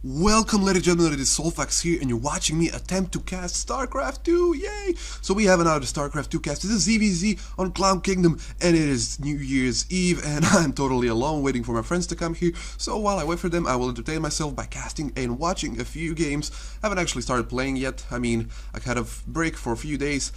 Welcome, ladies and gentlemen, it is Soulfax here, and you're watching me attempt to cast Starcraft 2, yay! So we have another Starcraft 2 cast. This is ZvZ on Clown Kingdom, and it is New Year's Eve, and I'm totally alone waiting for my friends to come here. So while I wait for them, I will entertain myself by casting and watching a few games. I haven't actually started playing yet. I mean, I had a break for a few days,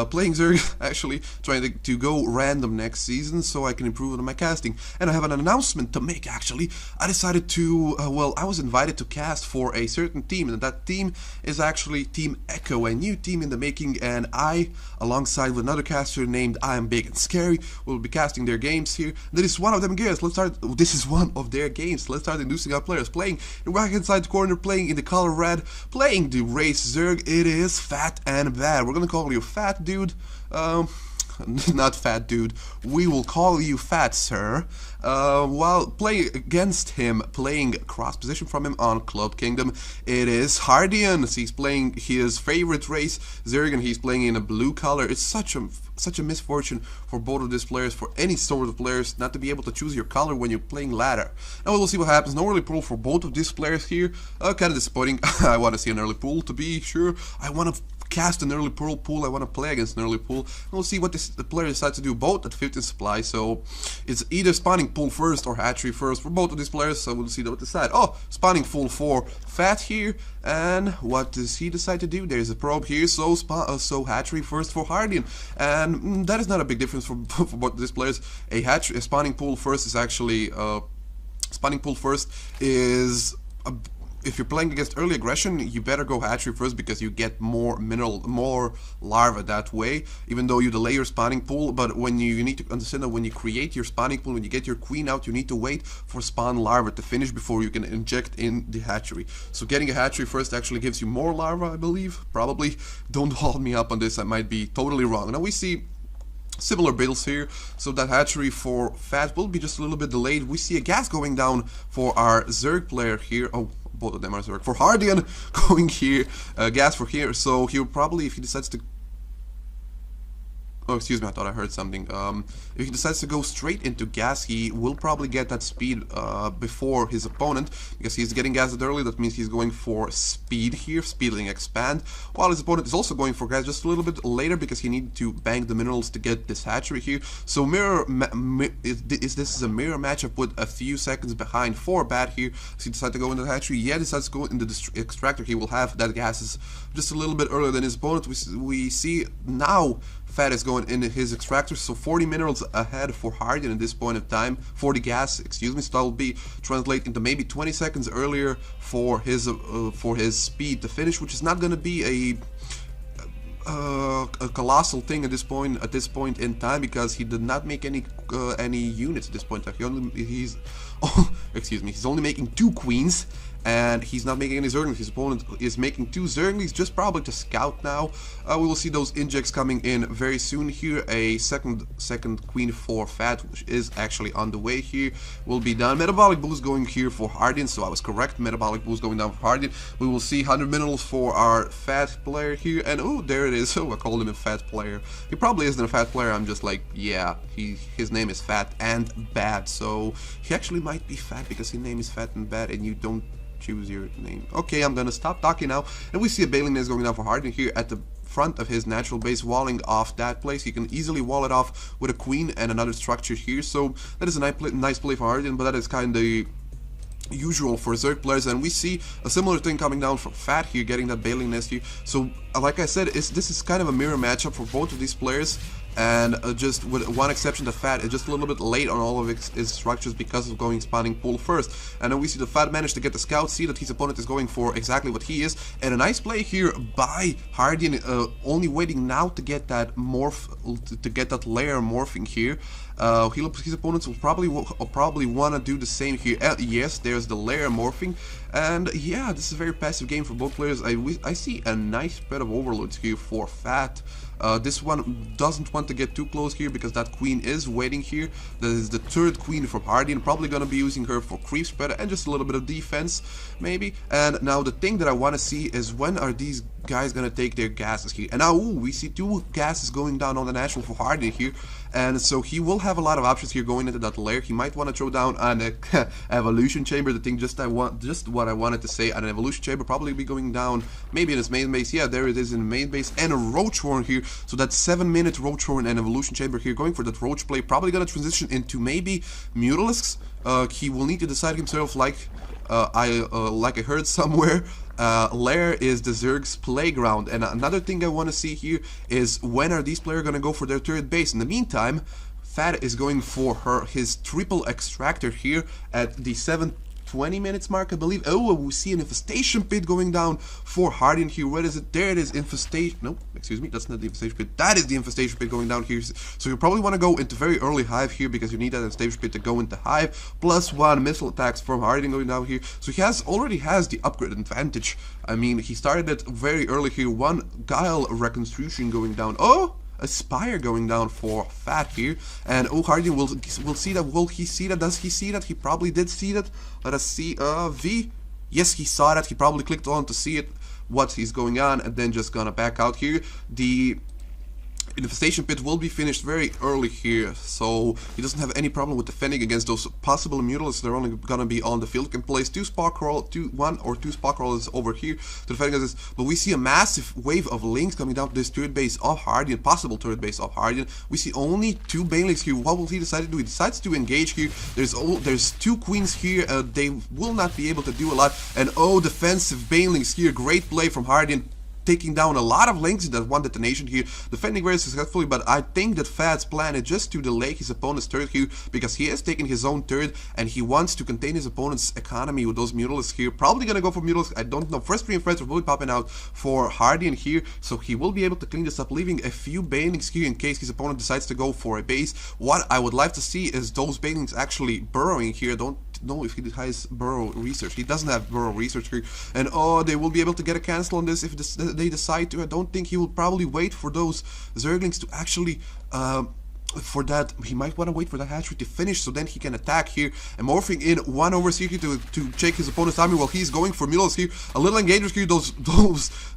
playing Zerg, actually, trying to go random next season so I can improve on my casting. And I have an announcement to make, actually. I decided to, I was invited to cast for a certain team, and that team is actually Team EchO, a new team in the making, and I, alongside with another caster named I Am Big and Scary, will be casting their games here. This is one of them games. This is one of their games. Let's start introducing our players. Playing in the right hand side corner, playing in the color red, playing the race Zerg, it is FATandBAD. We're gonna call you Fat Dude. Not Fat Dude, we will call you Fat Sir. While playing against him, playing cross position from him on Cloud Kingdom, it is Hordeon. He's playing his favorite race, Zerg, and he's playing in a blue color. It's such a misfortune for both of these players, for any sort of players, not to be able to choose your color when you're playing ladder. Now we'll see what happens. No early pool for both of these players here. Kind of disappointing. I want to see an early pool, to be sure. I want to cast an early pool, I want to play against an early pool, and we'll see what the player decides to do, both at 15 supply. So it's either spawning pool first or hatchery first for both of these players, so we'll see what they decide. Oh, spawning pool for Fat here, and what does he decide to do? There's a probe here, so hatchery first for Hordeon, and that is not a big difference for both of these players. A spawning pool first is actually if you're playing against early aggression, you better go hatchery first because you get more larvae that way, even though you delay your spawning pool. But when you need to understand that when you create your spawning pool, when you get your queen out, you need to wait for spawn larvae to finish before you can inject in the hatchery. So getting a hatchery first actually gives you more larvae, I believe. Probably. Don't hold me up on this, I might be totally wrong. Now we see similar builds here, so that hatchery for Fat will be just a little bit delayed. We see a gas going down for our Zerg player here. Oh, both of them are Zerg. For Hordeon going here, gas for here, so he'll probably, if he decides to... Oh, excuse me, I thought I heard something. If he decides to go straight into gas, he will probably get that speed before his opponent, because he's getting gassed early. That means he's going for speed here, speeding expand, while his opponent is also going for gas just a little bit later, because he needs to bank the minerals to get this hatchery here. So this is a mirror matchup with a few seconds behind for Bad here. So he decides to go into the hatchery, yeah, decides to go into the extractor. He will have that gases just a little bit earlier than his opponent. We see now Fat is going into his extractor, so 40 minerals ahead for Hordeon at this point of time. 40 gas, excuse me, so that will be translate into maybe 20 seconds earlier for his speed to finish, which is not going to be a colossal thing at this point in time, because he did not make any units at this point. He's only making 2 queens, and he's not making any Zerglings. His opponent is making 2 Zerglings, just probably to scout now. We will see those injects coming in very soon here. A second queen for Fat, which is actually on the way here, will be done. Metabolic boost going here for Hordeon, so I was correct. Metabolic boost going down for Hordeon. We will see 100 minerals for our Fat player here, and oh, there it is. Oh, I called him a Fat player. He probably isn't a Fat player. I'm just like, yeah, his name is FATandBAD, so he actually might be Fat because his name is FATandBAD, and you don't choose your name. Okay, I'm gonna stop talking now. And we see a bailing nest going down for Hordeon here at the front of his natural base, walling off that place. He can easily wall it off with a queen and another structure here. So that is a nice play for Hordeon, but that is kind of usual for Zerg players. And we see a similar thing coming down from Fat here, getting that bailing nest here. So like I said, this is kind of a mirror matchup for both of these players, and just with one exception, the Fat is just a little bit late on all of his structures because of going spawning pool first. And then we see the Fat manage to get the scout, see that his opponent is going for exactly what he is, and a nice play here by Hordeon, only waiting now to get that layer morphing here. His opponents will probably want to do the same here. Yes, there's the layer morphing, and yeah, this is a very passive game for both players. I see a nice spread of overloads here for Fat. This one doesn't want to get too close here because that queen is waiting here. That is the 3rd queen from Hordeon, probably gonna be using her for creep spread and just a little bit of defense maybe. And now the thing that I want to see is when are these guys gonna take their gases here. And now, we see 2 gases going down on the natural for Hordeon here. And so he will have a lot of options here going into that lair. He might want to throw down an evolution chamber. The thing just what I wanted to say. An evolution chamber probably be going down maybe in his main base. Yeah, there it is in the main base. And a roach horn here. So that's 7-minute roach horn and evolution chamber here. Going for that roach play. Probably gonna transition into maybe Mutalisks. He will need to decide himself like I heard somewhere. Lair is the Zerg's playground, and another thing I want to see here is when are these players gonna go for their turret base. In the meantime, Fat is going for his triple extractor here at the 7:20 minutes mark, I believe. Oh, we see an infestation pit going down for Hordeon here. Where is it? There it is. Infestation. No, excuse me. That's not the infestation pit. That is the infestation pit going down here. So you probably want to go into very early hive here because you need that infestation pit to go into hive. +1 missile attacks from Hordeon going down here. So he already has the upgrade advantage. I mean, he started it very early here. 1 Guile reconstruction going down. Oh! A Spire going down for Fat here, and Hordeon will see that. Will he see that? Does he see that? He probably did see that. Let us see. V. Yes, he saw that. He probably clicked on to see it, what is going on, and then just gonna back out here. The infestation pit will be finished very early here, so he doesn't have any problem with defending against those possible Mutalisks. They're only gonna be on the field. Can place 2 1 or 2 spark rollers over here to defend against this. But we see a massive wave of links coming down to this turret base of Hordeon, possible turret base of Hordeon. We see only 2 banelings here. What will he decide to do? He decides to engage here. There's 2 queens here. They will not be able to do a lot. And defensive banelings here. Great play from Hordeon, taking down a lot of links in that 1 detonation here, defending very successfully. But I think that Fat's plan is just to delay his opponent's turret here, because he has taken his own turret and he wants to contain his opponent's economy with those Mutalisks here. Probably gonna go for Mutalisks, I don't know. First reinforcements will be popping out for Hordeon here, so he will be able to clean this up, leaving a few banelings here in case his opponent decides to go for a base. What I would like to see is those banelings actually burrowing here. Don't know if he has burrow research. He doesn't have burrow research here, and they will be able to get a cancel on this if they decide to. I don't think he will probably wait for those Zerglings to actually for that. He might want to wait for that hatchery to finish, so then he can attack here and morphing in 1 overseer here to check his opponent's army while he's going for Mutalisks here. A little engagers here. Those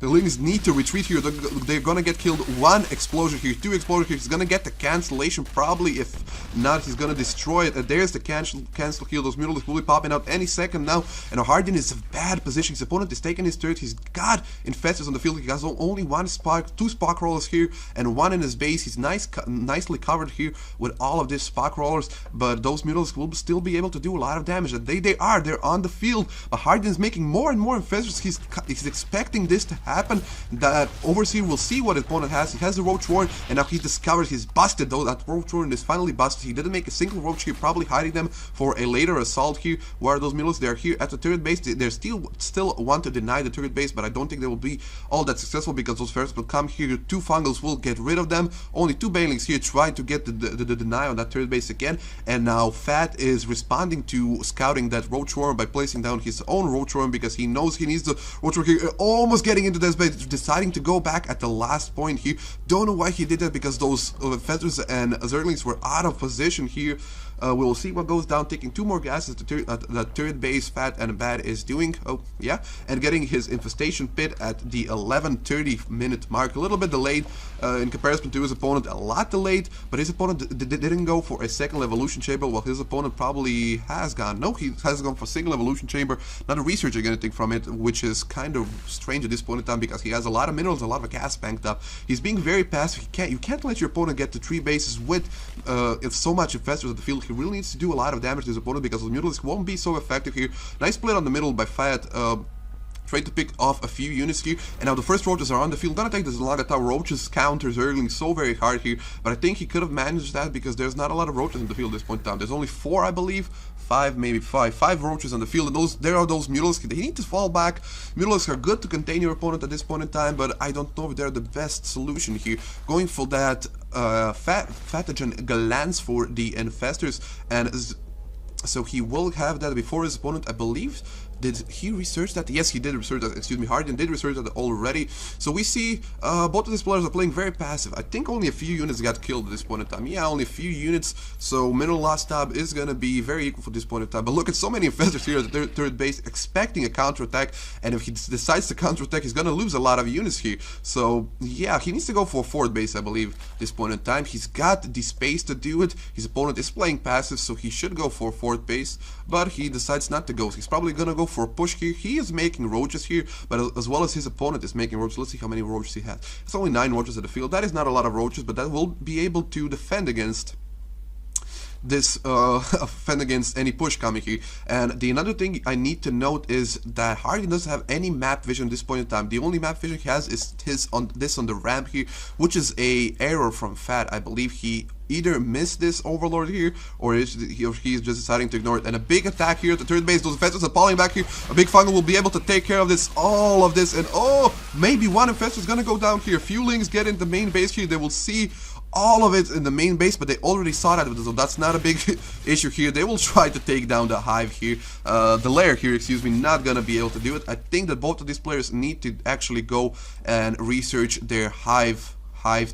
Lings need to retreat here. They're gonna get killed. 1 explosion here, 2 explosions here. He's gonna get the cancellation probably. If not, he's gonna destroy it. And there's the cancel here. Those Mutalisks will be popping out any second now, and Hordeon is in bad position. His opponent is taking his turret. He's got infestors on the field. He has only 1 spark, 2 spark rollers here, and 1 in his base. He's nicely covered here with all of these spark rollers, but those Mutalisks will still be able to do a lot of damage, and they're on the field. But Hordeon is making more and more infestors. He's expecting this to happen. That overseer will see what his opponent has. He has the roach warren, and now he discovers he's busted. Though that roach warren is finally busted. He didn't make a single roach here, probably hiding them for a later assault here. Where are those Mutalisks? They're here at the turret base. They still want to deny the turret base, but I don't think they will be all that successful, because those ferrets will come here. 2 fungals will get rid of them. Only 2 banelings here trying to get the deny on that turret base again, and now Fat is responding to scouting that roach worm by placing down his own roach worm, because he knows he needs the roach worm here. Almost getting into this base, deciding to go back at the last point here. Don't know why he did that, because those feathers and Zerglings were out of position here. We will see what goes down, taking 2 more gases at the turret base. FATandBAD is doing, and getting his infestation pit at the 11:30 minute mark. A little bit delayed in comparison to his opponent, a lot delayed, but his opponent didn't go for a second evolution chamber, while his opponent probably has gone. No, he has gone for single evolution chamber, not researching anything from it, which is kind of strange at this point in time, because he has a lot of minerals, a lot of gas banked up. He's being very passive. You can't let your opponent get to 3 bases with so much infestors at the field. He really needs to do a lot of damage to his opponent, because those Mutalisks won't be so effective here. Nice split on the middle by Fat. Trying to pick off a few units here, and now the first roaches are on the field. Gonna take this Laga Tower. Roaches counter Zergling so very hard here, but I think he could have managed that, because there's not a lot of roaches in the field at this point in time. There's only 4, I believe. 5, maybe 5 roaches on the field, and there are those Mutalisks. They need to fall back. Mutalisks are good to contain your opponent at this point in time, but I don't know if they're the best solution here. Going for that Fatagen glance for the infestors, and so he will have that before his opponent. I believe Did he research that? Yes, he did research that. Excuse me, Hordeon did research that already. So we see both of these players are playing very passive. I think only a few units got killed at this point in time. Yeah, only a few units. So mineral loss tab is gonna be very equal for this point in time. But look at so many infestors here at the third base, expecting a counterattack. And if he decides to counterattack, he's gonna lose a lot of units here. So yeah, he needs to go for fourth base, I believe, this point in time. He's got the space to do it. His opponent is playing passive, so he should go for fourth base. But he decides not to go. He's probably gonna go for a push here. He is making roaches here, but as well as his opponent is making roaches. Let's see how many roaches he has. It's only 9 roaches at the field. That is not a lot of roaches, but that will be able to defend against this defend against any push coming here. And the another thing I need to note is that Hordeon doesn't have any map vision at this point in time. The only map vision he has is his on the ramp here, which is a error from Fat. I believe he either missed this overlord here, or he is just deciding to ignore it. And a big attack here at the third base. Those infestors are falling back here. A big fungal will be able to take care of this, all of this, and oh, maybe one infestor is gonna go down here. Few lings get in the main base here. They will see all of it in the main base, but they already saw that, so that's not a big issue here. They will try to take down the hive here, the lair here, excuse me, not gonna be able to do it. I think that both of these players need to actually go and research their hive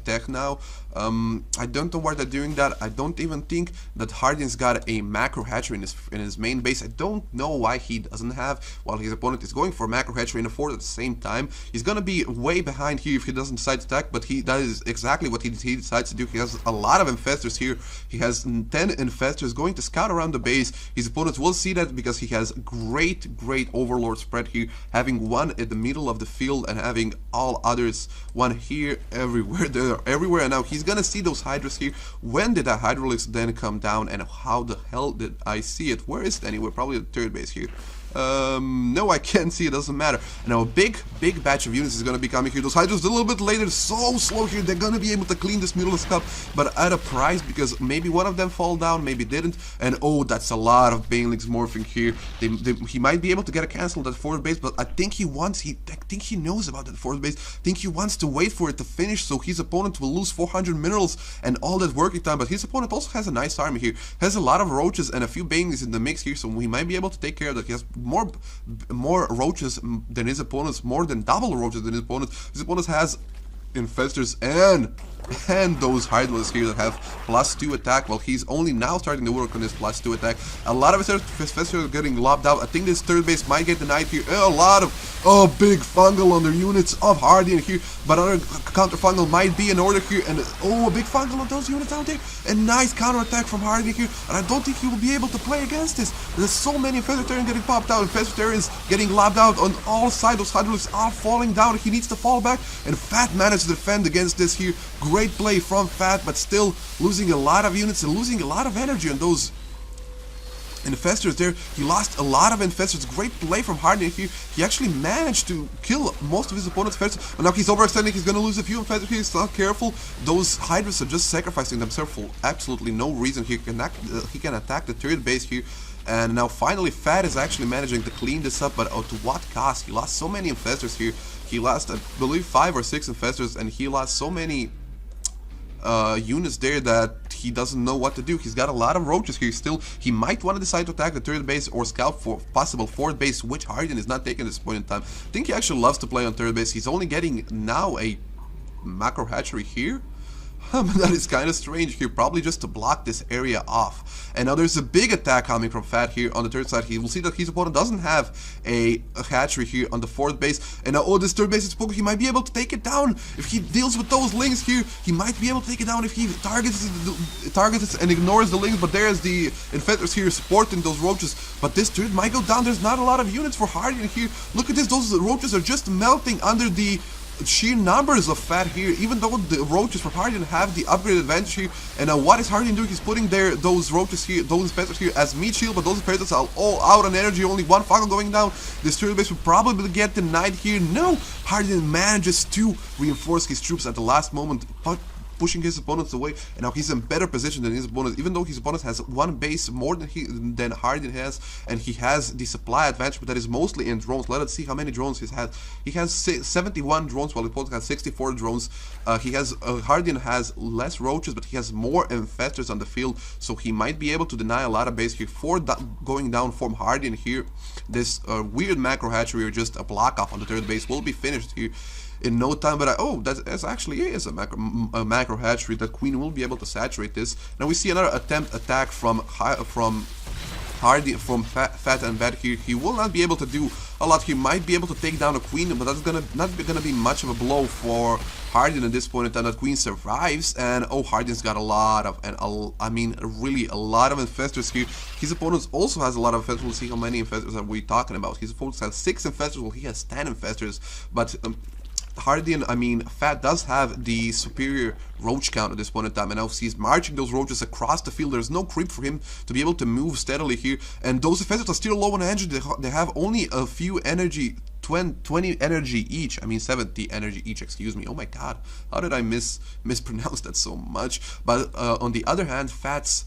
tech now. I don't know why they're doing that. I don't even think that Hordeon's got a macro hatchery in his main base. I don't know why he doesn't have, while his opponent is going for a macro hatchery and a fort at the same time. He's gonna be way behind here if he doesn't decide to attack, but that is exactly what he decides to do. He has a lot of infestors here. He has 10 infestors going to scout around the base. His opponents will see that because he has great overlord spread here, having one in the middle of the field and having all others, one here, everywhere. They're everywhere, and now he's gonna see those hydras here. When did that hydralisk then come down, and how the hell did I see it? Where is it anyway? Probably the third base here. No, I can't see it, doesn't matter. Now a big batch of units is gonna be coming here. Those hydras a little bit later, so slow here. They're gonna be able to clean this Mutalisk up, but at a price, because maybe one of them fall down, maybe didn't. And oh, that's a lot of Banelings morphing here. He might be able to get a cancel at fourth base, but I think he knows about that fourth base. I think he wants to wait for it to finish, so his opponent will lose 400 minerals and all that working time. But his opponent also has a nice army here, has a lot of roaches and a few Banelings in the mix here, so he might be able to take care of that. He has more roaches than his opponents, more than double roaches than his opponents. His opponents has infestors and those hydralisks here that have +2 attack, while he's only now starting to work on this +2 attack. A lot of infestors are getting lobbed out. I think this third base might get denied here. A lot of big fungal on the units of Hordeon here, but another counter fungal might be in order here, and a big fungal on those units out there. A nice counter attack from Hordeon here, and I don't think he will be able to play against this. There's so many infestors getting popped out, infestors getting lobbed out on all sides. Those hydralisks are falling down. He needs to fall back, and Fat managed to defend against this here. Great play from Fat, but still losing a lot of units and losing a lot of energy on those infestors there. He lost a lot of infestors. Great play from Hordeon here. He actually managed to kill most of his opponent's infestors, but now he's overextending. He's going to lose a few infestors here. He's not careful. Those hydras are just sacrificing themselves for absolutely no reason here. He can attack the third base here. And now finally Fat is actually managing to clean this up, but to what cost? He lost so many infestors here. He lost, I believe, 5 or 6 infestors, and he lost so many units there that he doesn't know what to do. He's got a lot of roaches here still. He might want to decide to attack the third base or scout for possible fourth base, which Hordeon is not taking at this point in time. I think he actually loves to play on third base. He's only getting now a macro hatchery here. That is kind of strange here, probably just to block this area off. And now there's a big attack coming from Fat here on the third side. He will see that his opponent doesn't have a hatchery here on the fourth base. And now, this third base is poking. He might be able to take it down. If he deals with those lings here, he might be able to take it down if he targets it and ignores the lings. But there's the infestors here supporting those roaches. But this third might go down. There's not a lot of units for Hordeon here. Look at this. Those roaches are just melting under the sheer numbers of Fat here, even though the roaches from Hordeon have the upgraded advantage here. And what is Hordeon doing? He's putting those roaches here, those infestors here as meat shield, but those infestors are all out on energy, only one fungal going down. This third base will probably get denied here. No, Hordeon manages to reinforce his troops at the last moment, but pushing his opponents away, and now he's in better position than his opponent, even though his opponent has one base more than Hordeon has, and he has the supply advantage, but that is mostly in drones. Let us see how many drones he has. He has 71 drones, while the opponent has 64 drones. Hordeon has less roaches, but he has more infestors on the field, so he might be able to deny a lot of base here for going down from Hordeon here. This weird macro hatchery or just a block off on the third base will be finished here in no time. But that actually is a macro hatchery. That queen will be able to saturate this. Now we see another attack from Hordeon, from FATandBAD here. He will not be able to do a lot. He might be able to take down a queen, but that's not gonna be much of a blow for Hordeon at this point in time. That queen survives, and Hordeon's got a lot of, really a lot of infestors here. His opponent also has a lot of infestors. We'll see how many infestors are we talking about. His opponent has 6 infestors, while he has 10 infestors, but Hordeon, Fat does have the superior roach count at this point in time, and now he's marching those roaches across the field. There's no creep for him to be able to move steadily here, and those infestors are still low on energy. They have only a few energy, 20 energy each. 70 energy each, excuse me. Oh my god, how did I mispronounce that so much? But on the other hand, Fat's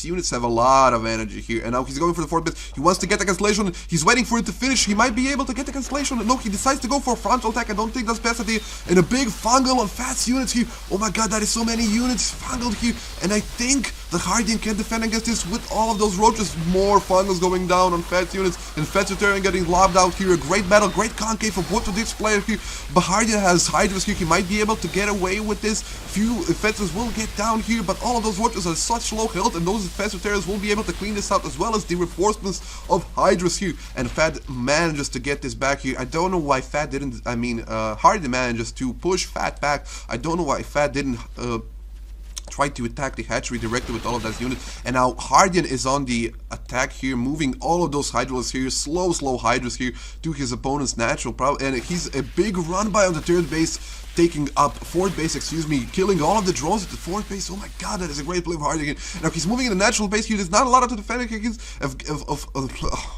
units have a lot of energy here, and now he's going for the 4th base. He wants to get the cancellation. He's waiting for it to finish. He might be able to get the cancellation. No, he decides to go for a frontal attack. I don't think that's best idea. And a big fungal on Fat's units here. Oh my god, that is so many units fungled here. And I think that Hordeon can defend against this with all of those roaches. More fungals going down on Fat's units, and Fat's return getting lobbed out here. A great battle, great concave for both of these players here. But Hordeon has Hydras here. He might be able to get away with this. Few infestors will get down here, but all of those roaches are such low health, and those infestor terrors will be able to clean this out, as well as the reinforcements of Hydras here. And Fat manages to get this back here. I don't know why Fat didn't, Hordeon manages to push Fat back. I don't know why Fat didn't try to attack the hatchery directly with all of that unit. And now Hordeon is on the attack here, moving all of those Hydras here, slow Hydras here to his opponent's natural problem. And he's a big run by on the 3rd base, taking up 4th base, excuse me, killing all of the drones at the 4th base. Oh my god, that is a great play of Hordeon. Now he's moving in the natural base here. There's not a lot to defend against.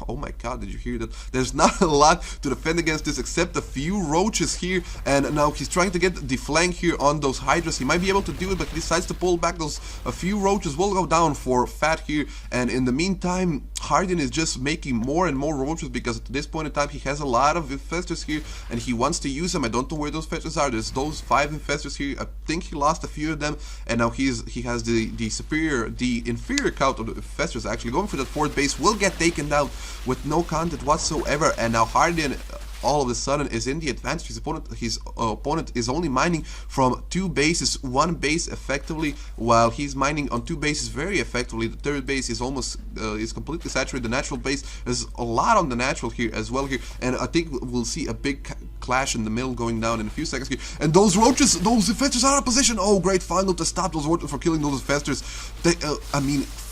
Oh my god, did you hear that? There's not a lot to defend against this except a few roaches here. And now he's trying to get the flank here on those Hydras. He might be able to do it, but he decides to pull back. A few roaches will go down for Fat here. And in the meantime, Hordeon is just making more and more roaches, because at this point in time he has a lot of infestors here, and he wants to use them. I don't know where those infestors are. There's those 5 infestors here. I think he lost a few of them, and now he has the inferior count of the infestors. Actually going for that 4th base will get taken down with no content whatsoever, and now Hordeon all of a sudden is in the advantage. His opponent is only mining from 2 bases, 1 base effectively, while he's mining on 2 bases very effectively. The 3rd base is almost is completely saturated. The natural base, there's a lot on the natural here as well here, and I think we'll see a big clash in the middle going down in a few seconds here. And those roaches, those infestors are out of position. Oh, great fungal to stop those roaches from killing those infestors.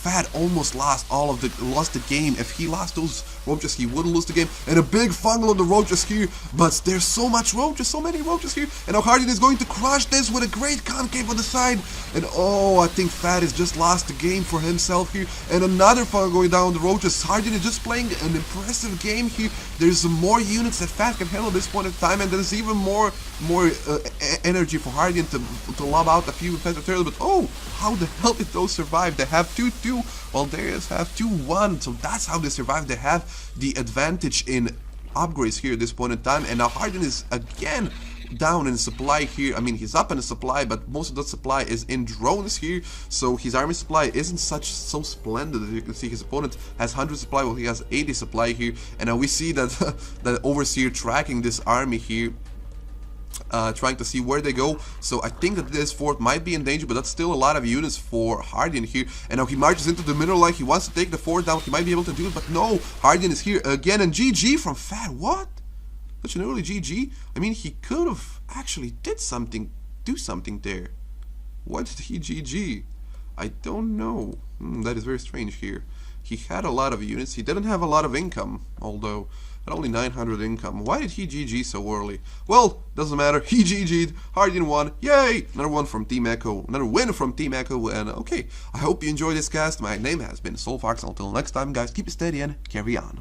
Fat almost lost the game. If he lost those roaches, he would lose the game. And a big fungal on the roaches here, but there's so many roaches here. And now Hordeon is going to crush this with a great concave on the side. And I think Fat has just lost the game for himself here. And another fungal going down the roaches. Hordeon is just playing an impressive game here. There's more units that Fat can handle at this point in time, and there's even more energy for Hordeon to lob out a few infested turtles. But how the hell did those survive? They have 2-2, while theirs have 2-1. So that's how they survive. They have the advantage in upgrades here at this point in time. And now Hordeon is again down in supply here. He's up in the supply, but most of that supply is in drones here. So his army supply isn't so splendid. As you can see, his opponent has 100 supply, while he has 80 supply here. And now we see that that Overseer tracking this army here, trying to see where they go. So I think that this fort might be in danger, but that's still a lot of units for Hordeon here. And now he marches into the middle line. He wants to take the fort down. He might be able to do it, but no. Hordeon is here again, and GG from Fat. What? Such an early GG? He could have actually do something there. Why did he GG? I don't know. That is very strange here. He had a lot of units. He didn't have a lot of income, although at only 900 income. Why did he GG so early? Well, doesn't matter. He GG'd. Hordeon won. Yay! Another one from Team Echo. Another win from Team Echo. And okay, I hope you enjoyed this cast. My name has been Soulfax. Until next time, guys, keep it steady and carry on.